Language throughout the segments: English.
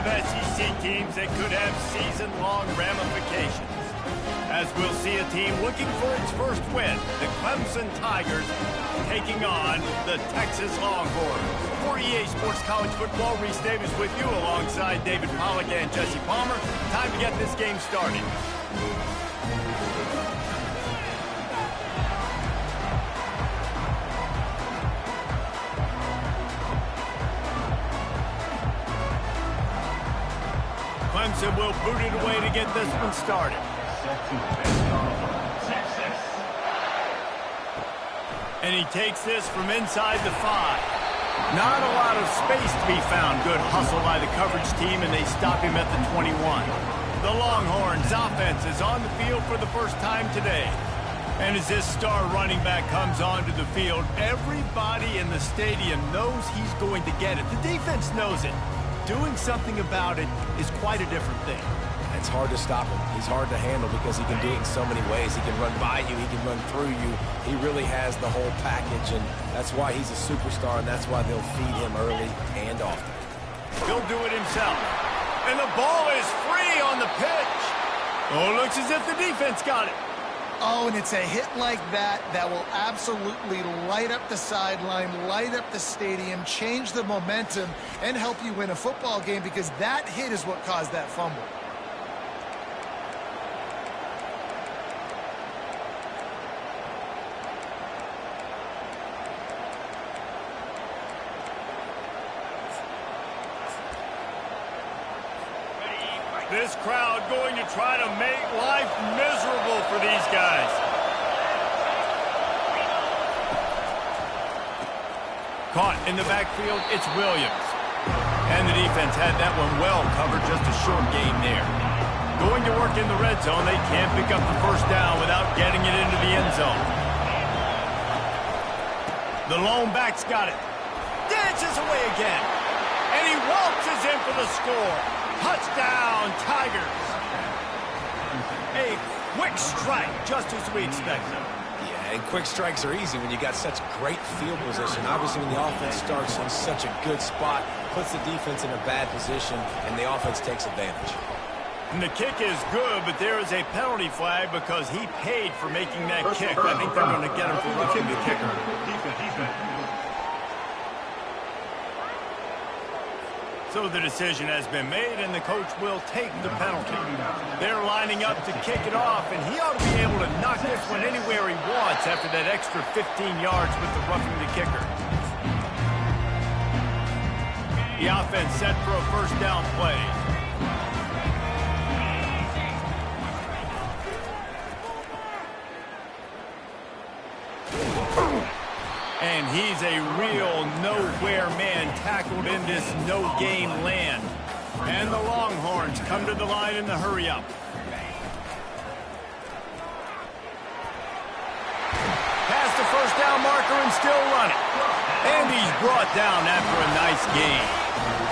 of SEC teams that could have season-long ramifications. As we'll see a team looking for its first win, the Clemson Tigers taking on the Texas Longhorns. For EA Sports College Football, Reese Davis with you alongside David Pollack and Jesse Palmer. Time to get this game started. Clemson will boot it away to get this one started. And he takes this from inside the 5. Not a lot of space to be found. Good hustle by the coverage team, and they stop him at the 21. The Longhorns offense is on the field for the first time today. And as this star running back comes onto the field, everybody in the stadium knows he's going to get it. The defense knows it. Doing something about it is quite a different thing. It's hard to stop him. He's hard to handle because he can do it in so many ways. He can run by you. He can run through you. He really has the whole package, and that's why he's a superstar, and that's why they'll feed him early and often. He'll do it himself. And the ball is free on the pitch. Oh, looks as if the defense got it. Oh, and it's a hit like that that will absolutely light up the sideline, light up the stadium, change the momentum, and help you win a football game because that hit is what caused that fumble. This crowd going to try to make life miserable for these guys. Caught in the backfield, it's Williams. And the defense had that one well covered, just a short gain there. Going to work in the red zone, they can't pick up the first down without getting it into the end zone. The lone back's got it. Dances away again. And he waltzes in for the score. Touchdown, Tigers. A quick strike, just as we expected. Yeah, and quick strikes are easy when you got such great field position. Obviously, when the offense starts in such a good spot, puts the defense in a bad position, and the offense takes advantage. And the kick is good, but there is a penalty flag because he paid for making that kick. I think they're going to get him for roughing the kicker. So the decision has been made, and the coach will take the penalty. They're lining up to kick it off, and he ought to be able to knock this one anywhere he wants after that extra 15 yards with the roughing the kicker. The offense set for a first down play. And he's a real nowhere man tackled in this no-game land. And the Longhorns come to the line in the hurry-up. Past the first down marker and still running. And he's brought down after a nice gain.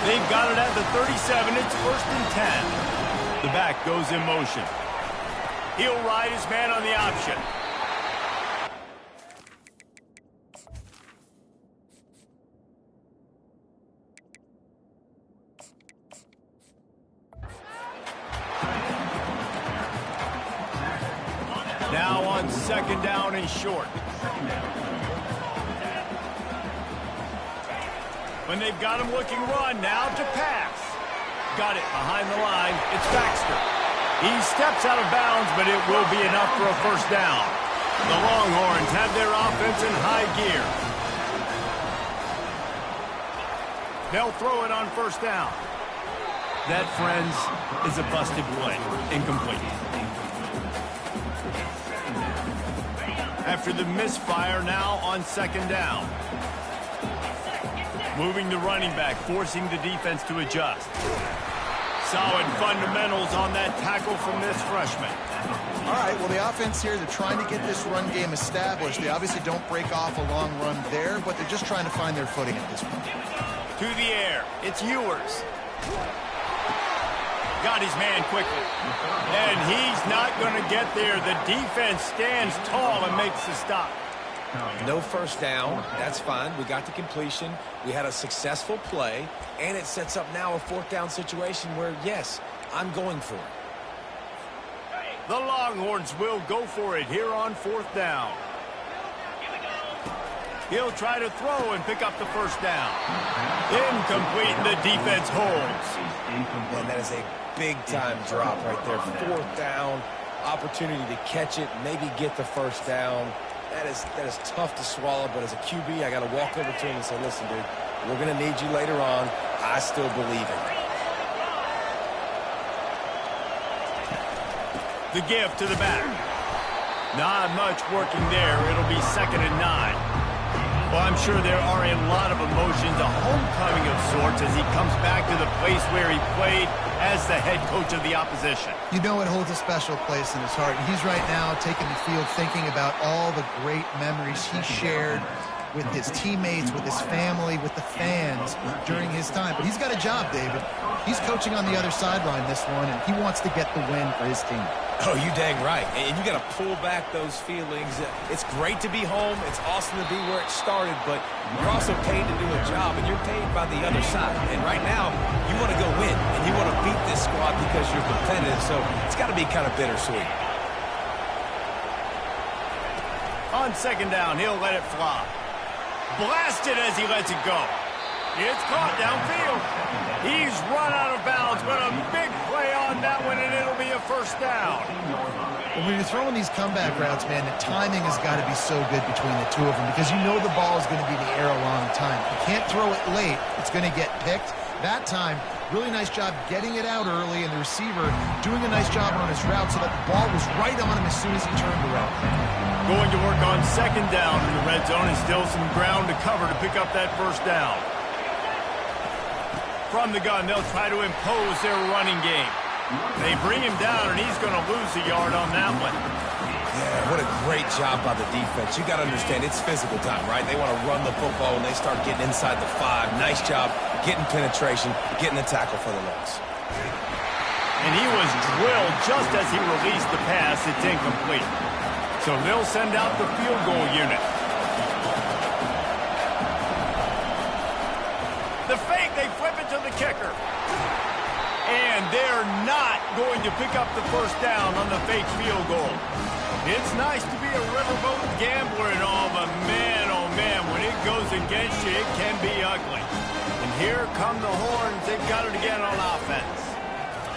They've got it at the 37. It's 1st and 10. The back goes in motion. He'll ride his man on the option. Now on 2nd down and short. When they've got him looking run, now to pass. Got it behind the line. It's Baxter. He steps out of bounds, but it will be enough for a first down. The Longhorns have their offense in high gear. They'll throw it on 1st down. That, friends, is a busted play. Incomplete. After the misfire, now on 2nd down. Moving the running back, forcing the defense to adjust. Solid fundamentals on that tackle from this freshman. All right, well, the offense here, they're trying to get this run game established. They obviously don't break off a long run there, but they're just trying to find their footing at this point. To the air, it's Ewers. Got his man quickly. And he's not going to get there. The defense stands tall and makes the stop. No first down. That's fine. We got the completion. We had a successful play, and it sets up now a fourth down situation where, yes, I'm going for it. The Longhorns will go for it here on fourth down. He'll try to throw and pick up the first down. Incomplete, and the defense holds. And that is a big-time drop right there. Fourth down, opportunity to catch it, maybe get the first down. That is tough to swallow, but as a QB, I got to walk over to him and say, listen, dude, we're going to need you later on. I still believe in you. The give to the back. Not much working there. It'll be 2nd and 9. Well, I'm sure there are a lot of emotions, a homecoming of sorts as he comes back to the place where he played as the head coach of the opposition. You know it holds a special place in his heart. And he's right now taking the field thinking about all the great memories he shared with his teammates, with his family, with the fans during his time. But he's got a job, David. He's coaching on the other sideline this one, and he wants to get the win for his team. Oh, you dang right. And you got to pull back those feelings. It's great to be home. It's awesome to be where it started, but you're also paid to do a job, and you're paid by the other side. And right now, you want to go win, and you want to beat this squad because you're competitive, so it's got to be kind of bittersweet. On 2nd down, he'll let it fly. Blasted as he lets it go. It's caught downfield. He's run out of bounds, but a big play on that one, and it'll be a first down. Well, when you're throwing these comeback routes, man, the timing has got to be so good between the two of them because you know the ball is going to be in the air a long time. You can't throw it late. It's going to get picked. That time, really nice job getting it out early, and the receiver doing a nice job on his route so that the ball was right on him as soon as he turned around. Going to work on 2nd down in the red zone, and still some ground to cover to pick up that first down. From the gun, they'll try to impose their running game. They bring him down, and he's going to lose a yard on that one. Yeah, what a great job by the defense. You got to understand, it's physical time, right? They want to run the football when they start getting inside the 5. Nice job getting penetration, getting the tackle for the loss. And he was drilled just as he released the pass. It's incomplete. So they'll send out the field goal unit. The fake, they flip it to the kicker. And they're not going to pick up the first down on the fake field goal. It's nice to be a riverboat gambler and all, but man, oh man, when it goes against you, it can be ugly. And here come the Horns. They've got it again on offense.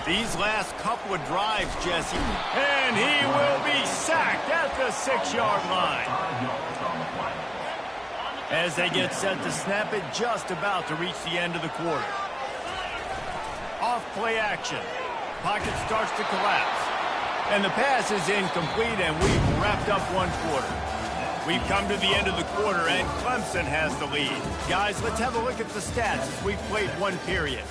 These last couple of drives, Jesse, and he will be sacked at the 6-yard line. As they get set to snap it, just about to reach the end of the quarter. Off play action. Pocket starts to collapse. And the pass is incomplete, and we've wrapped up one quarter. We've come to the end of the quarter, and Clemson has the lead. Guys, let's have a look at the stats as we've played one period.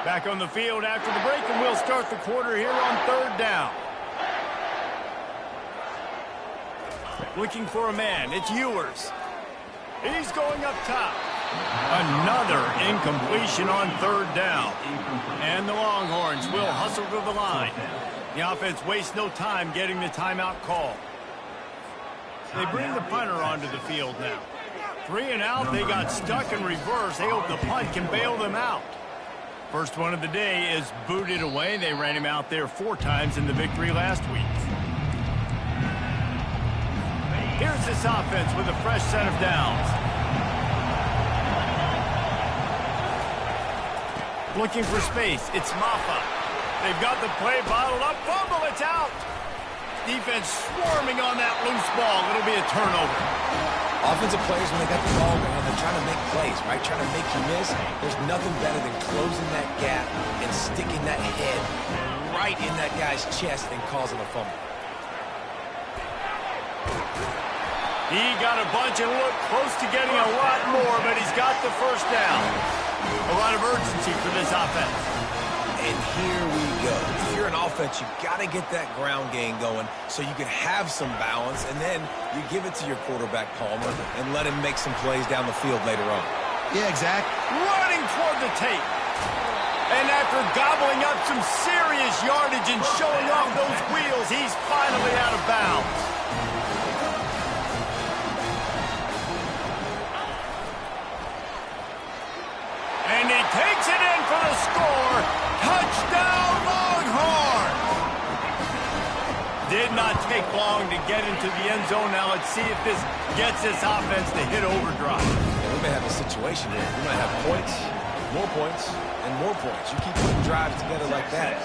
Back on the field after the break, and we'll start the quarter here on 3rd down. Looking for a man. It's Ewers. He's going up top. Another incompletion on 3rd down. And the Longhorns will hustle to the line. The offense wastes no time getting the timeout call. They bring the punter onto the field now. 3 and out. They got stuck in reverse. They hope the punt can bail them out. First one of the day is booted away. They ran him out there 4 times in the victory last week. Here's this offense with a fresh set of downs. Looking for space. It's Maffa. They've got the play bottled up. Fumble, it's out. Defense swarming on that loose ball. It'll be a turnover. Offensive players, when they got the ball around, they're trying to make plays, right? Trying to make you miss. There's nothing better than closing that gap and sticking that head right in that guy's chest and causing a fumble. He got a bunch and looked close to getting a lot more, but he's got the first down. A lot of urgency for this offense. And here we go. If you're an offense, you got to get that ground game going so you can have some balance, and then you give it to your quarterback, Palmer, and let him make some plays down the field later on. Yeah, exactly. Running toward the tape. And after gobbling up some serious yardage and showing off those wheels, he's finally out of bounds. And he takes it in for the score. Touchdown, Longhorns! Did not take long to get into the end zone. Now let's see if this gets this offense to hit overdrive. We may have a situation here. We might have points, and more points. You keep putting drives together like that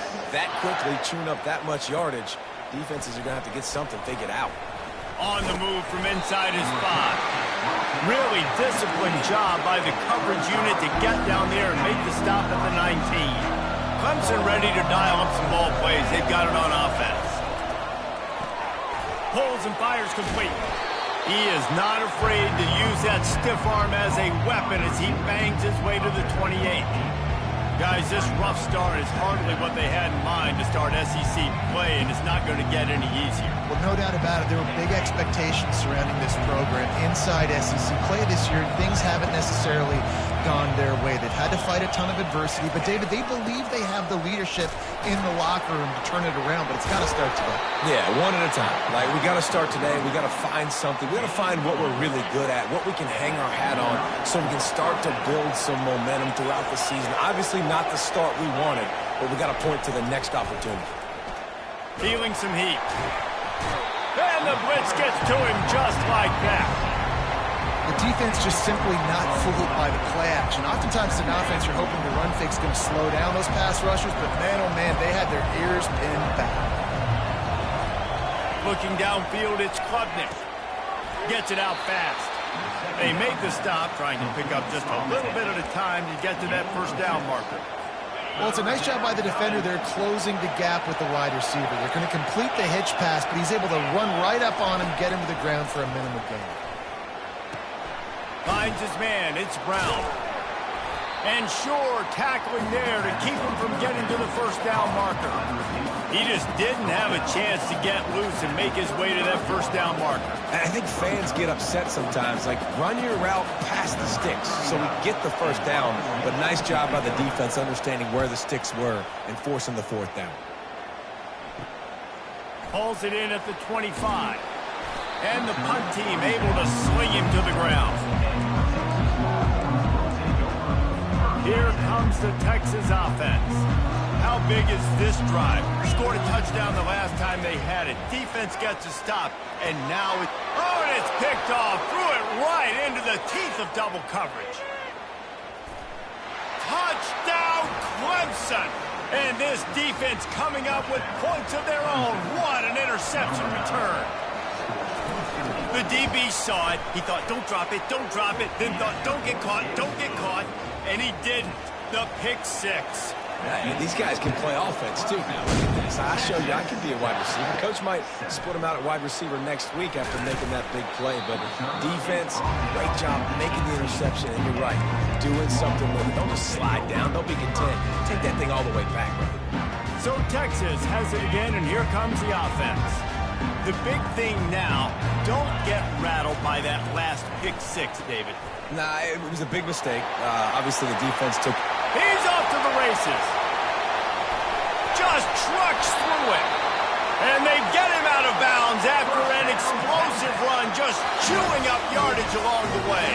quickly, tune up that much yardage, defenses are going to have to get something figured out. On the move from inside his 5. Really disciplined job by the coverage unit to get down there and make the stop at the 19. Clemson ready to dial up some ball plays. They've got it on offense. Pulls and fires complete. He is not afraid to use that stiff arm as a weapon as he bangs his way to the 28. Guys, this rough start is hardly what they had in mind to start SEC play, and it's not going to get any easier. Well, no doubt about it. There were big expectations surrounding this program inside SEC play this year. Things haven't necessarily gone their way. They've had to fight a ton of adversity, but, David, they believe they have the leadership in the locker room to turn it around, but it's got to start today. Yeah, one at a time. Like, we got to start today. We got to find something. We got to find what we're really good at, what we can hang our hat on, so we can start to build some momentum throughout the season. Obviously, not the start we wanted, but we got to point to the next opportunity. Feeling some heat. And the blitz gets to him just like that. The defense just simply not fooled by the play action. Oftentimes, as an offense, you're hoping the run fake's going to slow down those pass rushers, but man, oh man, they had their ears pinned back. Looking downfield, it's Klubnik. Gets it out fast. They make the stop, trying to pick up just a little bit at a time to get to that first down marker. Well, it's a nice job by the defender. They're closing the gap with the wide receiver. They're going to complete the hitch pass, but he's able to run right up on him, get him to the ground for a minimum gain. Finds his man. It's Brown. And Shore tackling there to keep him from getting to the first down marker. He just didn't have a chance to get loose and make his way to that first down marker. And I think fans get upset sometimes. Like, run your route past the sticks so we get the first down. But nice job by the defense understanding where the sticks were and forcing the fourth down. Pulls it in at the 25. And the punt team able to swing him to the ground. Here comes the Texas offense. How big is this drive? Scored a touchdown the last time they had it. Defense gets a stop, and now it's picked off. Threw it right into the teeth of double coverage. Touchdown, Clemson! And this defense coming up with points of their own. What an interception return. The DB saw it. He thought, don't drop it, don't drop it. Then thought, don't get caught, don't get caught. And he didn't. The pick six. Yeah, these guys can play offense, too, now. Look at this. I show you I can be a wide receiver. Coach might split him out at wide receiver next week after making that big play. But defense, great job making the interception. And you're right, doing something with it. Don't just slide down. Don't be content. Take that thing all the way back, brother. So Texas has it again, and here comes the offense. The big thing now, don't get rattled by that last pick six, David. Nah, it was a big mistake. Obviously, the defense took... He's off to the races. Just trucks through it. And they get him out of bounds after an explosive run, just chewing up yardage along the way.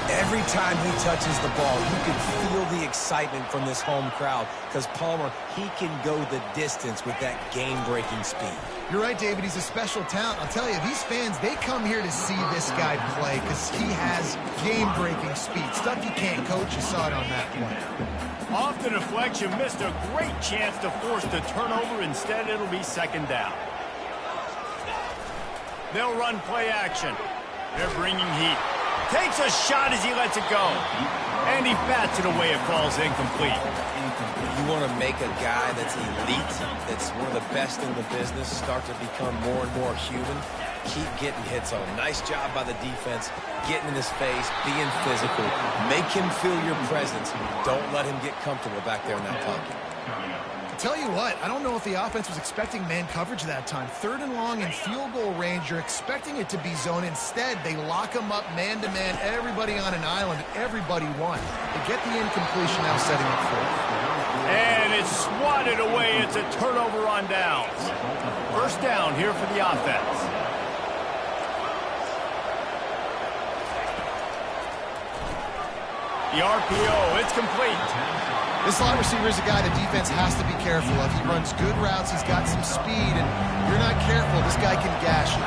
Every time he touches the ball, you can feel the excitement from this home crowd because Palmer, he can go the distance with that game-breaking speed. You're right, David. He's a special talent. I'll tell you, these fans, they come here to see this guy play because he has game-breaking speed. Stuff you can't coach. You saw it on that play. Off the deflection, missed a great chance to force the turnover. Instead, it'll be second down. They'll run play action. They're bringing heat. Takes a shot as he lets it go. And he bats it away. It falls incomplete. You want to make a guy that's elite, that's one of the best in the business, start to become more and more human, keep getting hits on him. Nice job by the defense, getting in his face, being physical. Make him feel your presence. Don't let him get comfortable back there in that pocket. Tell you what, I don't know if the offense was expecting man coverage that time. 3rd and long in field goal range, you're expecting it to be zone. Instead, they lock them up man-to-man, everybody on an island, everybody won. They get the incompletion now setting up 4th. And it's swatted away. It's a turnover on downs. First down here for the offense. The RPO, it's complete. This slot receiver is a guy the defense has to be careful of. He runs good routes. He's got some speed, and you're not careful, this guy can gash you.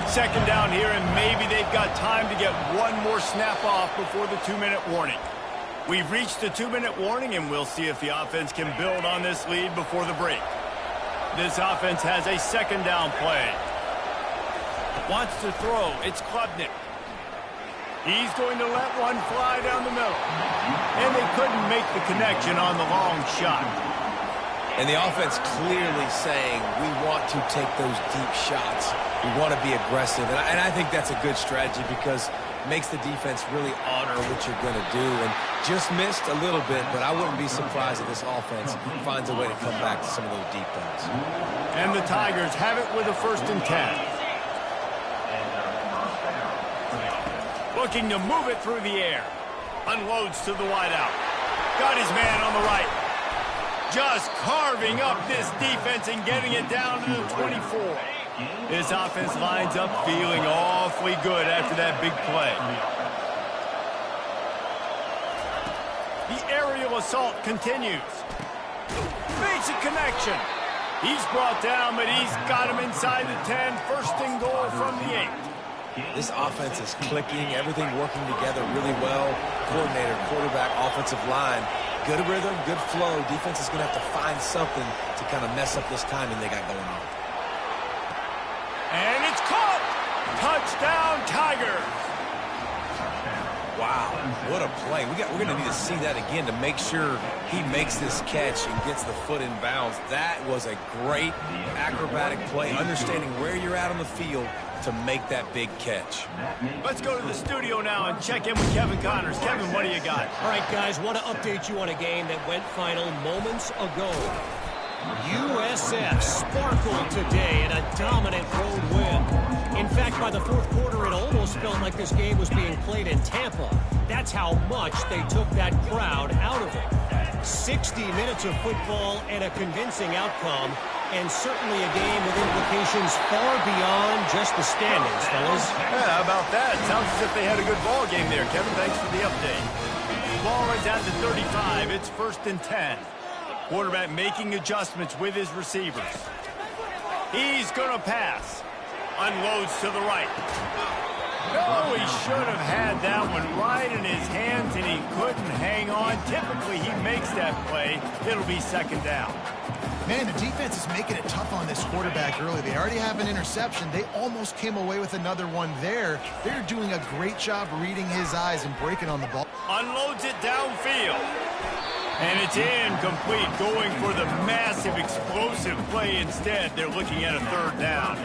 Second down here, and maybe they've got time to get one more snap off before the 2-minute warning. We've reached the 2-minute warning, and we'll see if the offense can build on this lead before the break. This offense has a second down play. Wants to throw. It's Klubnik. He's going to let one fly down the middle. And they couldn't make the connection on the long shot. And the offense clearly saying, we want to take those deep shots. We want to be aggressive. And I think that's a good strategy because it makes the defense really honor what you're going to do. And just missed a little bit, but I wouldn't be surprised if this offense finds a way to come back to some of those deep balls. And the Tigers have it with a 1st and 10. Looking to move it through the air. Unloads to the wideout. Got his man on the right. Just carving up this defense and getting it down to the 24. This offense lines up feeling awfully good after that big play. The aerial assault continues. Basic connection. He's brought down, but he's got him inside the 10. 1st and goal from the 8. This offense is clicking, everything working together really well. Coordinator, quarterback, offensive line. Good rhythm, good flow. Defense is going to have to find something to kind of mess up this timing they got going on. And it's caught! Touchdown, Tigers! Wow, what a play. We're going to need to see that again to make sure he makes this catch and gets the foot in bounds. That was a great acrobatic play, understanding where you're at on the field to make that big catch. Let's go to the studio now and check in with Kevin Connors. Kevin, what do you got? All right, guys, want to update you on a game that went final moments ago. USF sparkled today in a dominant road win. In fact, by the 4th quarter, it almost felt like this game was being played in Tampa. That's how much they took that crowd out of it. 60 minutes of football and a convincing outcome, and certainly a game with implications far beyond just the standings, fellas. Yeah, how about that? Sounds as if they had a good ball game there. Kevin, thanks for the update. Ball is at the 35. It's 1st and 10. Quarterback making adjustments with his receivers. He's going to pass. Unloads to the right. No, he should have had that one right in his hands, and he couldn't hang on. Typically, he makes that play. It'll be 2nd down. Man, the defense is making it tough on this quarterback early. They already have an interception. They almost came away with another one there. They're doing a great job reading his eyes and breaking on the ball. Unloads it downfield. And it's incomplete, going for the massive explosive play instead. They're looking at a 3rd down.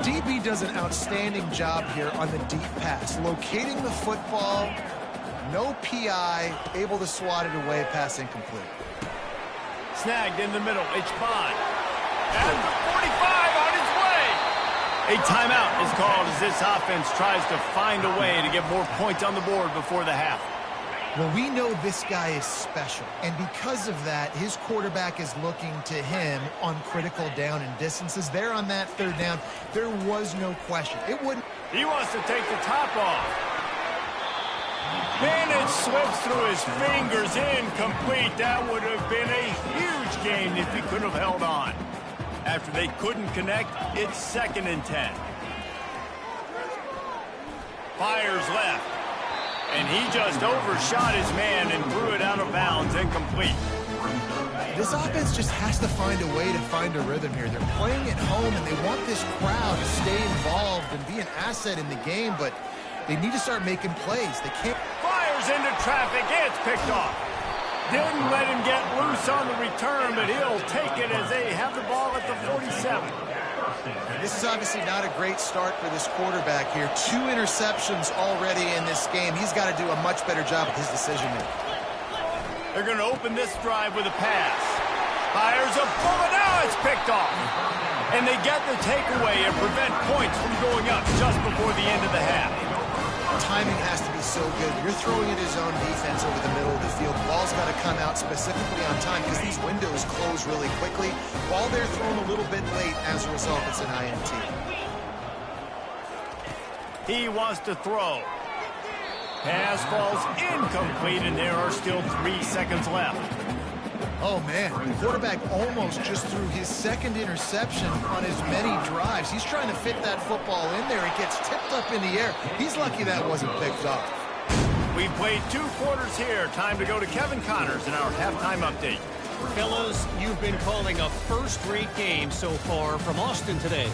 DB does an outstanding job here on the deep pass. Locating the football, no PI, able to swat it away, pass incomplete. Snagged in the middle, it's fine. At the 45 on its way. A timeout is called as this offense tries to find a way to get more points on the board before the half. Well, we know this guy is special, and because of that, his quarterback is looking to him on critical down and distances. There on that 3rd down, there was no question. It wouldn't. He wants to take the top off. And it slips through his fingers, incomplete. That would have been a huge gain if he could have held on. After they couldn't connect, it's 2nd and 10. Fires left. And he just overshot his man and threw it out of bounds, incomplete. This offense just has to find a way to find a rhythm here. They're playing at home, and they want this crowd to stay involved and be an asset in the game, but they need to start making plays. They can't. Fires into traffic. It's picked off. Didn't let him get loose on the return, but he'll take it as they have the ball at the 47. This is obviously not a great start for this quarterback here. 2 interceptions already in this game. He's got to do a much better job with his decision making. They're going to open this drive with a pass. Fires a bullet. Now it's picked off. And they get the takeaway and prevent points from going up just before the end of the half. Timing has to be so good. You're throwing it his own defense over the middle of the field. The ball's got to come out specifically on time because these windows close really quickly. While they're thrown a little bit late, as a result, it's an INT. He wants to throw. Pass falls incomplete, and there are still 3 seconds left. Oh, man, the quarterback almost just threw his second interception on as many drives. He's trying to fit that football in there. It gets tipped up in the air. He's lucky that wasn't picked off. We've played 2 quarters here. Time to go to Kevin Connors in our halftime update. Fellas, you've been calling a first-rate game so far from Austin today.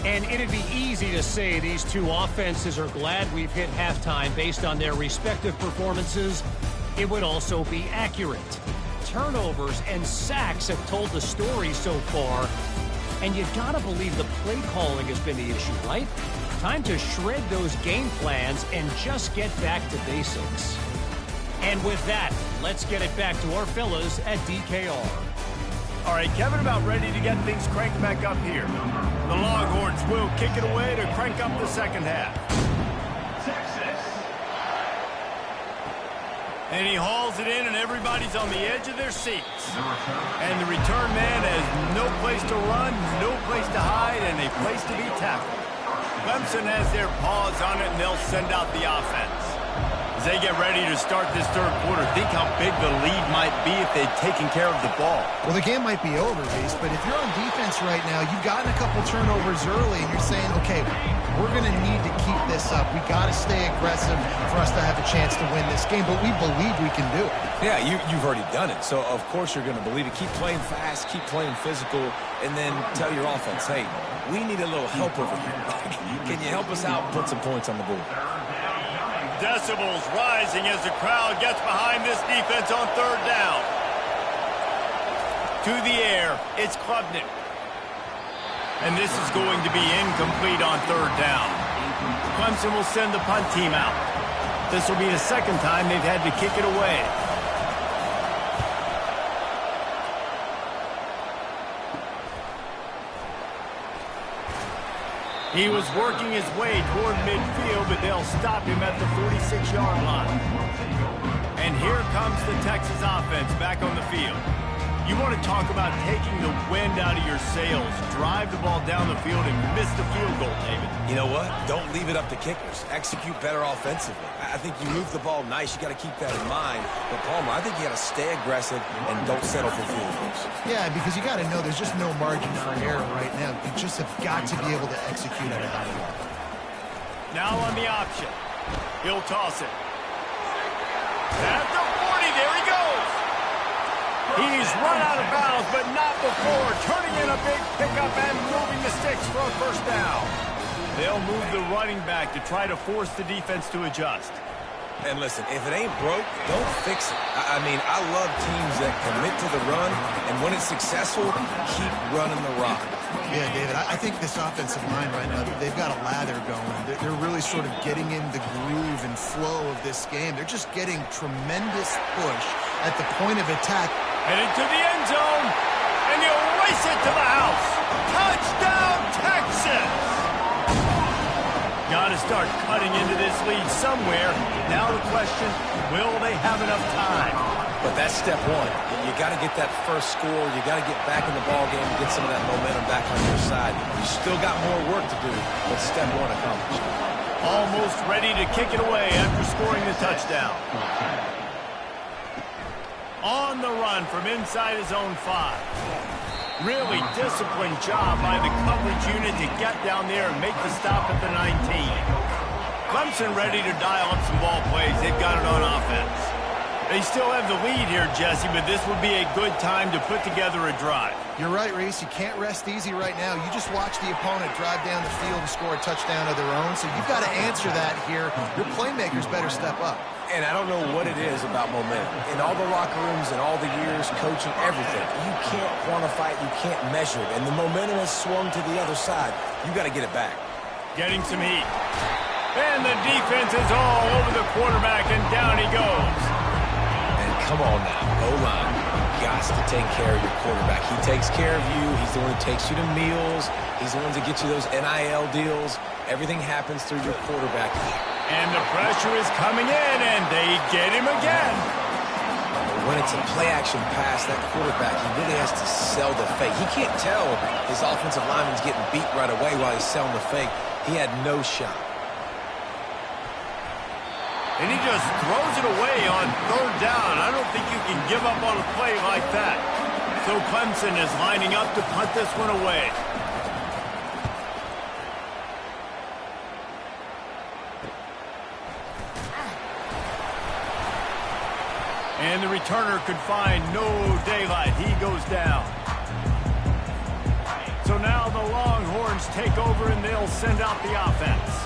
And it'd be easy to say these 2 offenses are glad we've hit halftime based on their respective performances. It would also be accurate. Turnovers and sacks have told the story so far. And you gotta believe the play calling has been the issue, right? Time to shred those game plans and just get back to basics. And with that, let's get it back to our fellas at DKR. All right, Kevin, about ready to get things cranked back up here. The Longhorns will kick it away to crank up the second half. And he hauls it in, and everybody's on the edge of their seats. And the return man has no place to run, no place to hide, and a place to be tackled. Clemson has their paws on it, and they'll send out the offense. As they get ready to start this third quarter, think how big the lead might be if they'd taken care of the ball. Well, the game might be over, Reese, but if you're on defense right now, you've gotten a couple turnovers early, and you're saying, okay, we're going to need to keep this up. We got to stay aggressive for us to have a chance to win this game, but we believe we can do it. Yeah, you've already done it, so of course you're going to believe it. Keep playing fast, keep playing physical, and then tell your offense, hey, we need a little help over here. Can you help us out and put some points on the board? Decibels rising as the crowd gets behind this defense on third down. To the air, it's Klubnik. And this is going to be incomplete on third down. Clemson will send the punt team out. This will be the second time they've had to kick it away. He was working his way toward midfield, but they'll stop him at the 46-yard line. And here comes the Texas offense back on the field. You want to talk about taking the wind out of your sails. Drive the ball down the field and miss the field goal, David. You know what? Don't leave it up to kickers. Execute better offensively. I think you move the ball nice. You got to keep that in mind. But, Palmer, I think you got to stay aggressive and don't settle for field goals. Yeah, because you got to know there's just no margin for error right now. You just have got to be able to execute at a high level. Now on the option. He'll toss it. At the 40, there he goes. He's run out of bounds, but not before turning in a big pickup and moving the sticks for a first down. They'll move the running back to try to force the defense to adjust. And listen, if it ain't broke, don't fix it. I mean, I love teams that commit to the run, and when it's successful, keep running the rock. Yeah, David, I think this offensive line right now, they've got a lather going. They're really sort of getting in the groove and flow of this game. They're just getting tremendous push at the point of attack. Headed to the end zone, and he'll race it to the house. Touchdown, Texas! Got to start cutting into this lead somewhere. Now the question, will they have enough time? But that's step one. You got to get that first score. You got to get back in the ball game and get some of that momentum back on your side. You still got more work to do, but step one accomplished. Almost ready to kick it away after scoring the touchdown. On the run from inside his own 5. Really disciplined job by the coverage unit to get down there and make the stop at the 19. Clemson ready to dial up some ball plays. They've got it on offense. They still have the lead here, Jesse, but this would be a good time to put together a drive. You're right, Reese. You can't rest easy right now. You just watch the opponent drive down the field and score a touchdown of their own, so you've got to answer that here. Your playmakers better step up. And I don't know what it is about momentum. In all the locker rooms and all the years, coaching, everything, you can't quantify it, you can't measure it. And the momentum has swung to the other side. You got to get it back. Getting some heat. And the defense is all over the quarterback, and down he goes. And come on now. O-line, you got to take care of your quarterback. He takes care of you. He's the one who takes you to meals. He's the one that gets you those NIL deals. Everything happens through your quarterback. And the pressure is coming in, and they get him again. When it's a play-action pass, that quarterback, he really has to sell the fake. He can't tell his offensive lineman's getting beat right away while he's selling the fake. He had no shot. And he just throws it away on third down. I don't think you can give up on a play like that. So Clemson is lining up to punt this one away. And the returner could find no daylight. He goes down. So now the Longhorns take over and they'll send out the offense.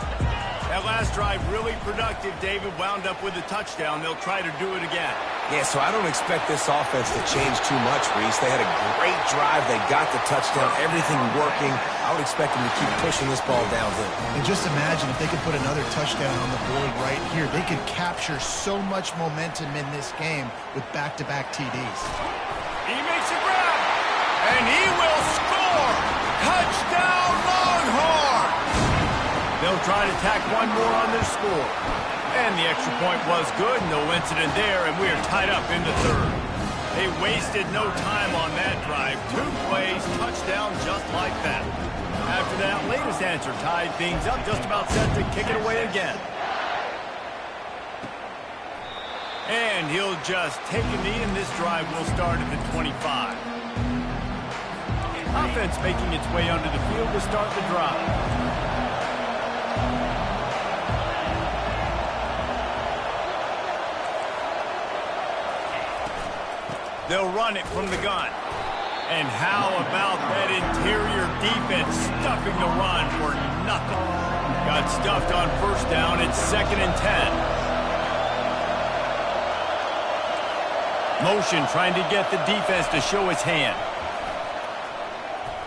That last drive really productive. David wound up with a touchdown. They'll try to do it again. Yeah, so I don't expect this offense to change too much, Reese. They had a great drive. They got the touchdown. Everything working. I would expect them to keep pushing this ball downhill. And just imagine if they could put another touchdown on the board right here. They could capture so much momentum in this game with back-to-back TDs. He makes a grab, and he will score. Touchdown, Longhorns! They'll try to tack one more on their score. And the extra point was good, no incident there, and we are tied up in the third. They wasted no time on that drive. 2 plays, touchdown just like that. After that latest answer tied things up, just about set to kick it away again. And he'll just take a knee, and this drive will start at the 25. Offense making its way onto the field to start the drive. They'll run it from the gun. And how about that interior defense stuffing the run for nothing? Got stuffed on first down. It's 2nd and 10. Motion trying to get the defense to show its hand.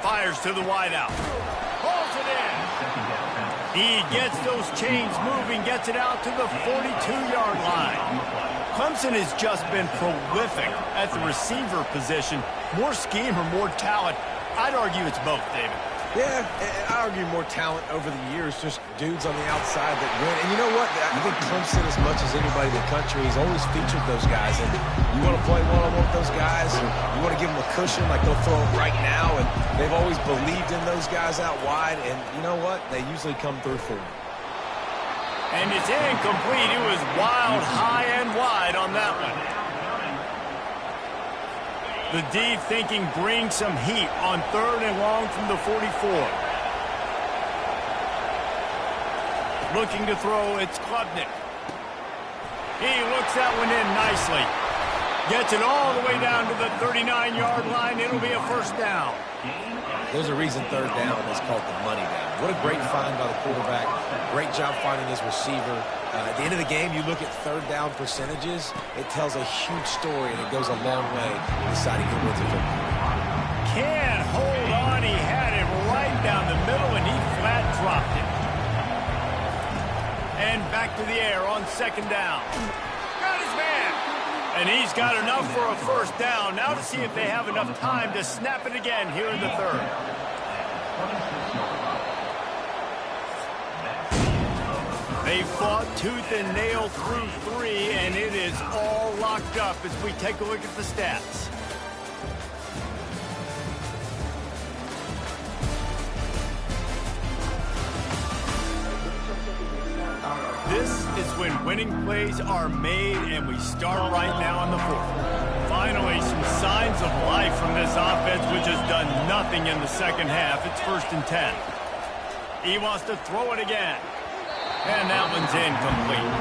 Fires to the wideout. Pulls it in. He gets those chains moving, gets it out to the 42-yard line. Clemson has just been prolific at the receiver position. More scheme or more talent? I'd argue it's both, David. Yeah, and I argue more talent over the years, just dudes on the outside that win. And you know what? I think Clemson, as much as anybody in the country, has always featured those guys. And you want to play one-on-one with those guys, and you want to give them a cushion like they'll throw it right now. And they've always believed in those guys out wide. And you know what? They usually come through for them. And it's incomplete. It was wild, high, and wide on that one. The D thinking bring some heat on 3rd and long from the 44. Looking to throw, it's Klubnik. He looks that one in nicely. Gets it all the way down to the 39-yard line. It'll be a first down. There's a reason 3rd down is called the money down. What a great find by the quarterback. Great job finding his receiver. At the end of the game, you look at 3rd down percentages. It tells a huge story, and it goes a long way in deciding who wins a football. Can't hold on. He had it right down the middle, and he flat dropped it. And back to the air on 2nd down. Got his man. And he's got enough for a first down. Now to see if they have enough time to snap it again here in the 3rd. They fought tooth and nail through 3, and it is all locked up as we take a look at the stats. This is when winning plays are made, and we start right now in the 4th. Finally, some signs of life from this offense, which has done nothing in the second half. It's 1st and 10. He wants to throw it again. And that one's incomplete.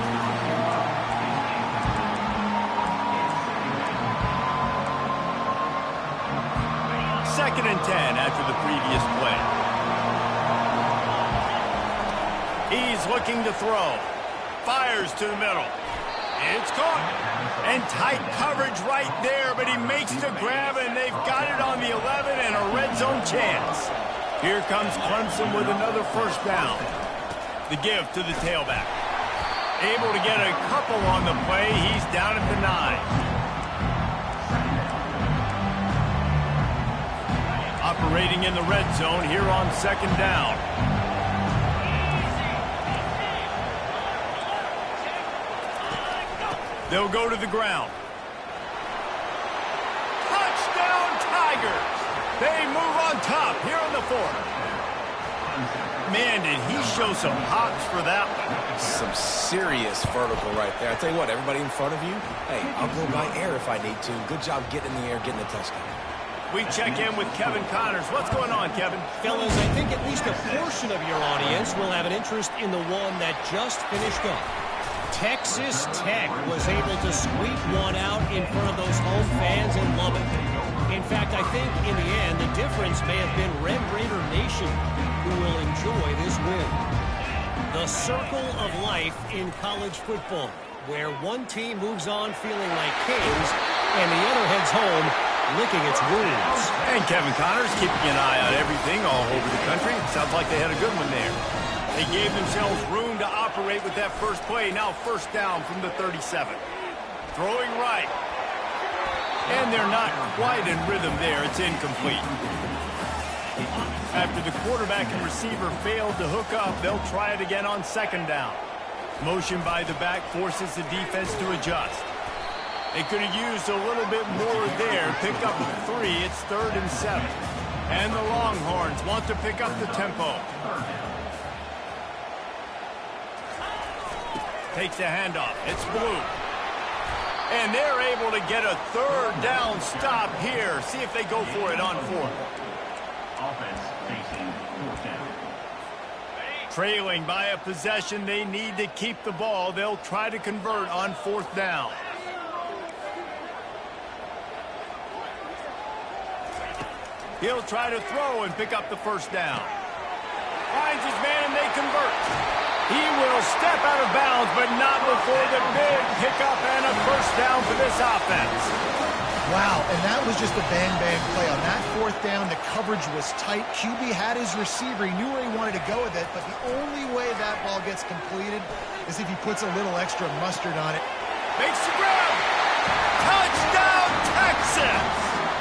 2nd and 10 after the previous play. He's looking to throw. Fires to the middle. It's caught. And tight coverage right there, but he makes the grab, and they've got it on the 11 and a red zone chance. Here comes Clemson with another first down. The give to the tailback. Able to get a couple on the play. He's down at the 9. operating in the red zone here on second down. They'll go to the ground. Touchdown, Tigers! They move on top here in the fourth. Man, did he show some hops for that one. Some serious vertical right there. I tell you what, everybody in front of you, hey, I'll go by air if I need to. Good job getting in the air, getting a touchdown. We check in with Kevin Connors. What's going on, Kevin? Fellas, I think at least a portion of your audience will have an interest in the one that just finished up. Texas Tech was able to squeak one out in front of those home fans in Lubbock. In fact, I think in the end, the difference may have been Red Raider Nation who will enjoy this win. The circle of life in college football, where one team moves on feeling like kings and the other heads home licking its wounds. And Kevin Connors keeping an eye on everything all over the country. Sounds like they had a good one there. They gave themselves room to operate with that first play. Now first down from the 37. Throwing right. And they're not quite in rhythm there. It's incomplete. After the quarterback and receiver failed to hook up, they'll try it again on second down. Motion by the back forces the defense to adjust. They could have used a little bit more there. Pick up 3. It's 3rd and 7. And the Longhorns want to pick up the tempo. Takes the handoff. It's Blue. And they're able to get a 3rd down stop here. See if they go for it on 4th. Offense facing 4th down. Trailing by a possession, they need to keep the ball. They'll try to convert on 4th down. He'll try to throw and pick up the first down. Finds his man and they convert. He will step out of bounds, but not before the big pickup and a first down for this offense. Wow, and that was just a bang-bang play. On that 4th down, the coverage was tight. QB had his receiver. He knew where he wanted to go with it, but the only way that ball gets completed is if he puts a little extra mustard on it. Makes the grab. Touchdown, Texas!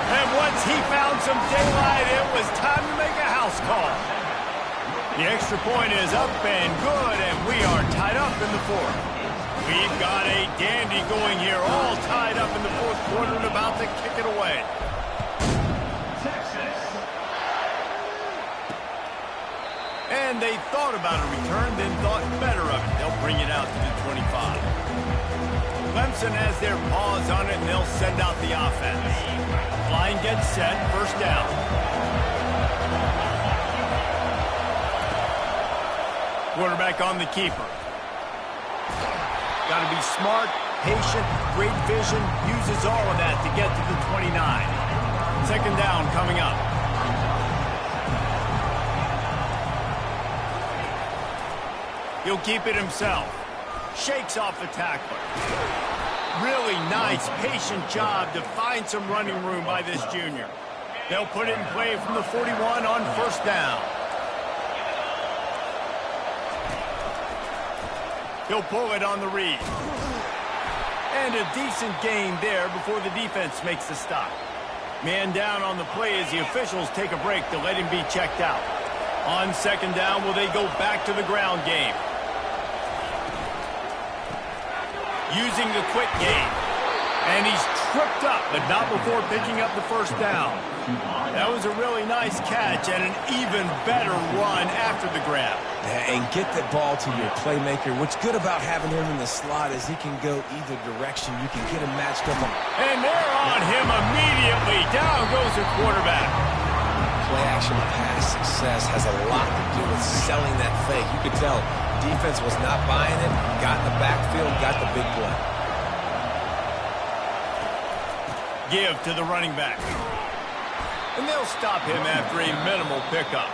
And once he found some daylight, it was time to make a house call. The extra point is up and good, and we are tied up in the 4th. We've got a dandy going here, all tied up in the 4th quarter and about to kick it away. Texas. And they thought about a return, then thought better of it. They'll bring it out to the 25. Clemson has their paws on it, and they'll send out the offense. Line gets set, first down. Quarterback on the keeper. Got to be smart, patient, great vision, uses all of that to get to the 29. Second down coming up. He'll keep it himself. Shakes off the tackler. Really nice, patient job to find some running room by this junior. They'll put it in play from the 41 on first down. He'll pull it on the read. And a decent gain there before the defense makes the stop. Man down on the play as the officials take a break to let him be checked out. On second down, will they go back to the ground game? Using the quick game. And he's tripped up, but not before picking up the first down. That was a really nice catch and an even better run after the grab. And get the ball to your playmaker. What's good about having him in the slot is he can go either direction. You can get him matched up. And they're on him immediately. Down goes the quarterback. Play-action pass success has a lot to do with selling that fake. You could tell defense was not buying it. Got in the backfield, got the big play. Give to the running back. And they'll stop him after a minimal pickup.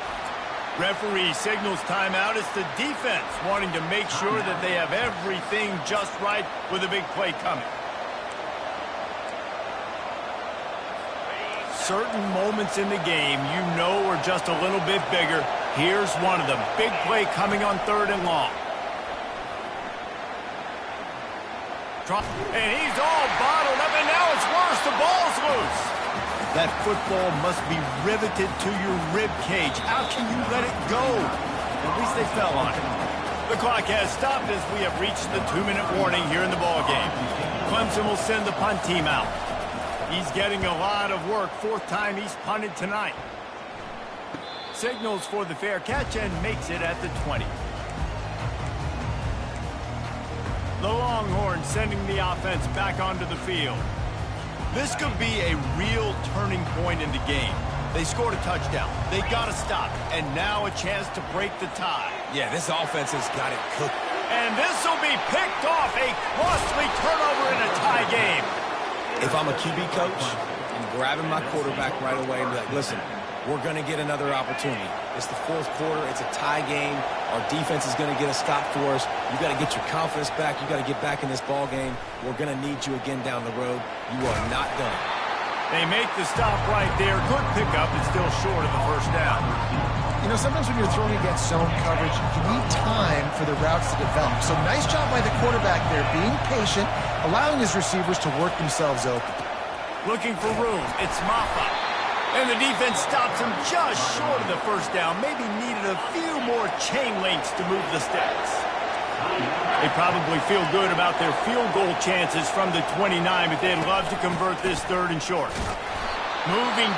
Referee signals timeout. It's the defense wanting to make sure that they have everything just right with a big play coming. Certain moments in the game you know are just a little bit bigger. Here's one of them. Big play coming on 3rd and long. And he's all bottled up, and now it's worse. The ball's loose. That football must be riveted to your rib cage. How can you let it go? At least they fell on it. The clock has stopped as we have reached the 2-minute warning here in the ballgame. Clemson will send the punt team out. He's getting a lot of work. 4th time he's punted tonight. Signals for the fair catch and makes it at the 20. The Longhorns sending the offense back onto the field. This could be a real turning point in the game. They scored a touchdown. They got to stop. And now a chance to break the tie. Yeah, this offense has got it cooked. And this will be picked off. A costly turnover in a tie game. If I'm a QB coach, I'm grabbing my quarterback right away and be like, listen, we're going to get another opportunity. It's the 4th quarter. It's a tie game. Our defense is going to get a stop for us. You got to get your confidence back. You got to get back in this ball game. We're going to need you again down the road. You are not done. They make the stop right there. Good pickup. It's still short of the 1st down. You know, sometimes when you're throwing against zone coverage, you need time for the routes to develop. So nice job by the quarterback there, being patient, allowing his receivers to work themselves open. Looking for room. It's Maffa. And the defense stops him just short of the 1st down. Maybe needed a few more chain links to move the sticks. They probably feel good about their field goal chances from the 29, but they'd love to convert this 3rd and short. Moving